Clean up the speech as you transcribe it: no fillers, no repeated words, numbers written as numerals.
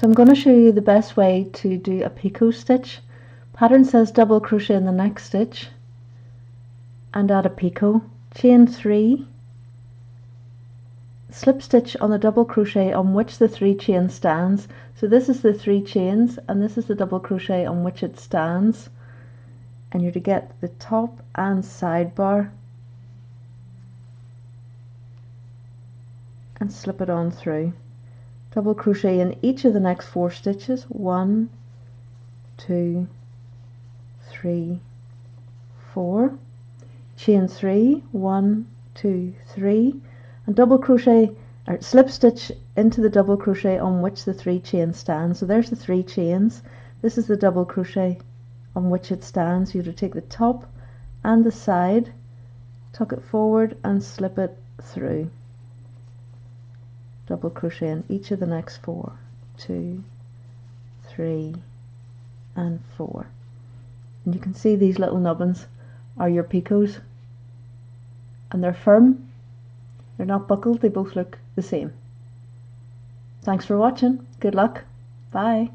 So I'm going to show you the best way to do a picot stitch. Pattern says double crochet in the next stitch and add a picot, chain 3, slip stitch on the double crochet on which the 3 chain stands. So this is the 3 chains and this is the double crochet on which it stands, and you're to get the top and side bar and slip it on through. Double crochet in each of the next 4 stitches, 1, 2, 3, 4, chain 3, 1, 2, 3, and double crochet or slip stitch into the double crochet on which the 3 chains stand. So there's the 3 chains, this is the double crochet on which it stands. You have to take the top and the side, tuck it forward and slip it through. Double crochet in each of the next 4, 2, 3 and 4, and you can see these little nubbins are your picots, and they're firm, they're not buckled, they both look the same. Thanks for watching, good luck, bye.